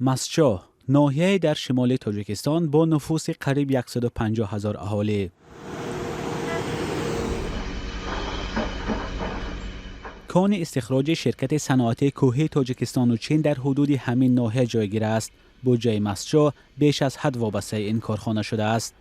مسچا ناحیه در شمال تاجیکستان با نفوس قریب 150,000 اهالی. کان استخراج شرکت صنعتی کوهی تاجیکستان و چین در حدود همین ناحیه جایگیر است. بودجه مسچا بیش از حد وابسته این کارخانه شده است.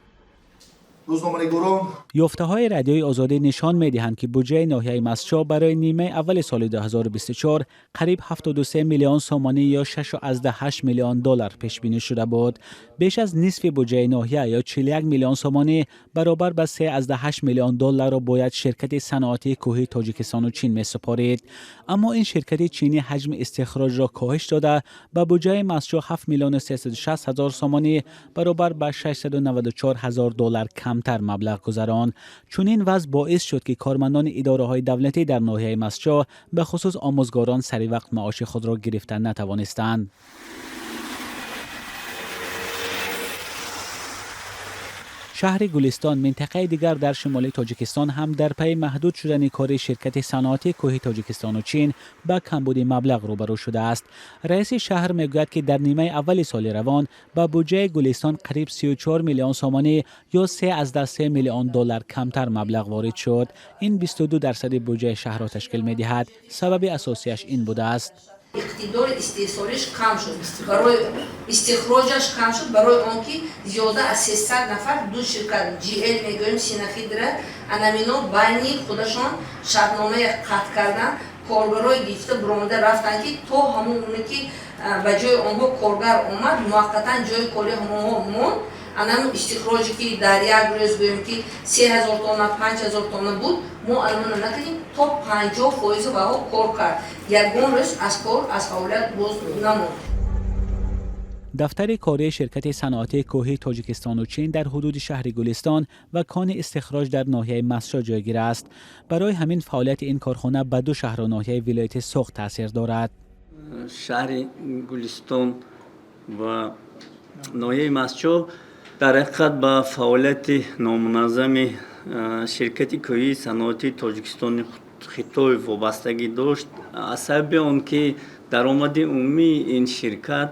یافته‌های رادیوی آزادی نشان می‌دهند که بودجه ناحیه مسچا برای نیمه اول سال 2024 قریب 73 میلیون سومانی یا 6.8 میلیون دلار پیش بینی شده بود. بیش از نصف بودجه ناحیه یا 41 میلیون سومانی برابر به 3.8 میلیون دلار را باید شرکت صنعتی کوهی تاجیکستان و چین می‌سپارید. اما این شرکت چینی حجم استخراج را کاهش داده به بودجه مسچا 7 میلیون 360 هزار سومانی برابر به 694 هزار دلار کمتر مبلغ گذران. چون این وضع باعث شد که کارمندان اداره‌های دولتی در ناحیه مسچا به خصوص آموزگاران سری وقت معاش خود را گرفتن نتوانستند. شهر گلستان منطقه دیگر در شمال تاجیکستان هم در پی محدود شدن کار شرکت صنعتی کوهی تاجیکستان و چین با کمبود مبلغ روبرو شده است. رئیس شهر میگوید که در نیمه اول سال روان با بودجه گلستان قریب 34 میلیون سومانی یا 3.3 میلیون دلار کمتر مبلغ وارد شد. این 22% بودجه شهر را تشکیل می‌دهد. سبب اساسیش این بوده است. اقتدار استحصالش کم شد، برای استخراجش کم شد، برای آنکه زیاده از 300 نفر دو شرکت جی ال میگویم سینفیدره انامینو بین خودشان شرطنامه قطع کردن، کارگرای گرفته برآمده رفتن که تا همون اونی که به جای آنها کارگر آمد موقتا جای کاری همونها موند. الان استخراجی که در یک روز گویم که 3,000 تonna 5,000 تonna بود، ما الان نکردیم تا 50% و ها کار کرد. یکون روز از کار از فعالیت باز نموند. دفتر کاری شرکت صنعتی کوهی تاجیکستان و چین در حدود شهر گلستان و کان استخراج در ناحیه مسچا جایگیر است. برای همین فعالیت این کارخانه به دو شهر و ناحیه ولایت سوخت تاثیر دارد. شهر گلستان و ناحیه مسچا در حقیقت با فعالیت نامنظم شرکت کوهی صنعتی تاجیکستان خطای وابستگی داشت. از سبب آنکه درآمد عمومی این شرکت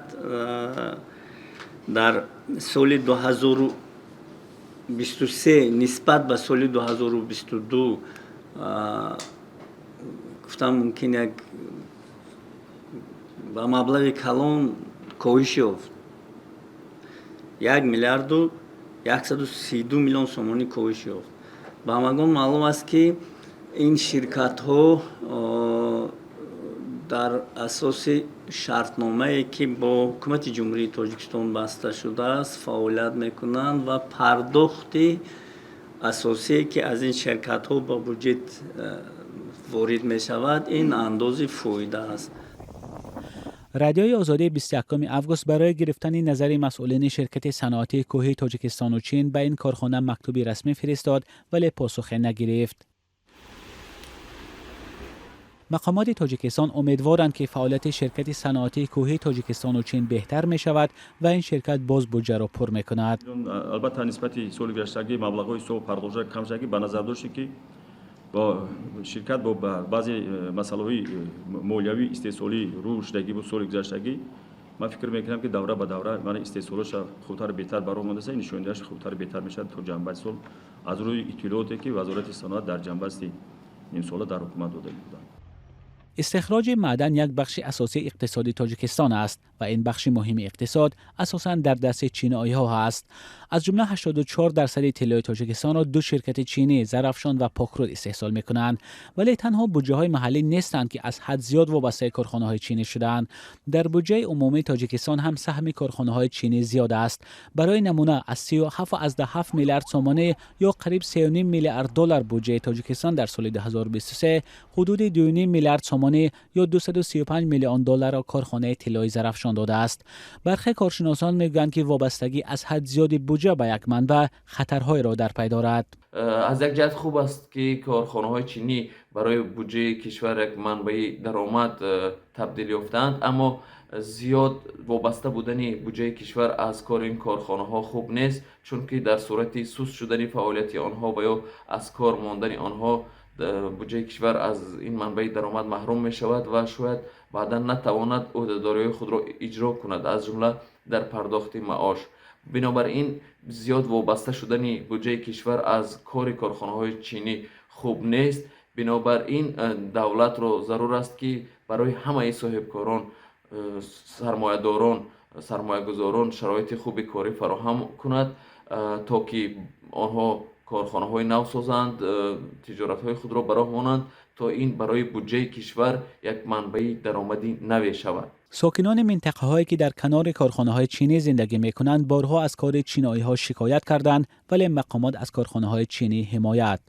در سال 2023 نسبت به سال 2022 گفتم ممکن یک با مبلغ کلان کاهش یافت. 1 میلیارد و 132 میلیون سومانی کاهش یافت. به همگان معلوم است که این شرکت ها در اساس شرطنامه‌ای که با حکومت جمهوری تاجیکستان بسته شده است فعالیت میکنند و پرداخت اساسی که از این شرکت ها با بودجه وارد می شود این اندازه فایده است. رادیوی آزادی 21 آگوست برای گرفتن نظر مسئولین شرکت صنعتی کوهی تاجیکستان و چین به این کارخانه مکتوبی رسمی فرستاد ولی پاسخ نگرفت. مقامات تاجیکستان امیدوارند که فعالیت شرکت صنعتی کوهی تاجیکستان و چین بهتر می شود و این شرکت باز بودجه را پر می کند. البته نسبت سال گذشته مبلغ‌های سو پرداخت کم شده به نظر داشت که با شرکت با بعضی مسائل مالیوی استحصالی روشدگی بود سال گذشته من فکر میکنم که دوره به دوره من استحصالش خودتر بهتر برآمده است. نشاندهش خودتر بهتر میشه تا جنبه سال از روی اطلاعاتی که وزارت صنعت در جنبه این سال در حکومت داده بودند. استخراج معدن یک بخش اساسی اقتصادی تاجیکستان است و این بخش مهم اقتصاد اساساً در دست چینایی ها است. از جمله 84% طلای تاجیکستان را دو شرکت چینی زرافشان و پاکرود استحصال می‌کنند، ولی تنها بودجه های محلی نیستند که از حد زیاد وابسته کارخانه های چینی شدند. در بودجه عمومی تاجیکستان هم سهم کارخانه های چینی زیاد است. برای نمونه از 37.7 میلیارد سومانی یا قریب 3.5 میلیارد دلار بودجه تاجیکستان در سال 2023 حدود 2.5 میلیارد سومانی یا 235 میلیون دلار را کارخانه طلای زرافشان داده است. برخی کارشناسان میگویند که وابستگی از حد زیاد بودجه به یک منبع خطرهای را در پی دارد. از یک جهت خوب است که کارخانه‌های چینی برای بودجه کشور یک منبع درآمد تبدیل یافتند، اما زیاد وابسته بودن بودجه کشور از کار این کارخانه‌ها خوب نیست، چون که در صورت سست شدن فعالیت آنها و یا از کار ماندن آنها بودجه کشور از این منبع درآمد محروم می شود و شاید بعدا نتواند عهدهداری‌های خود را اجرا کند، از جمله در پرداخت معاش. بنابراین زیاد وابسته شدن بودجه کشور از کار کارخانه‌های چینی خوب نیست. بنابراین دولت را ضرور است که برای همه صاحبکاران، سرمایه‌داران، سرمایه‌گذاران شرایط خوب کاری فراهم کند تا که آنها کارخانه‌های نو سازند، تجارت‌های خود را براه مانند تا این برای بودجه کشور یک منبع درآمدی نوی شود. ساکنان منطقه هایی که در کنار کارخانه های چینی زندگی می کنند بارها از کار چینایی ها شکایت کردند، ولی مقامات از کارخانه های چینی حمایت.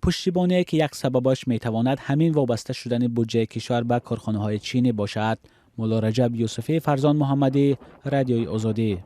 پشتیبانی که یک سببش می تواند همین وابسته شدن بودجه کشور به کارخانه های چینی باشد. مولا رجب یوسفی، فرزان محمدی، رادیوی آزادی.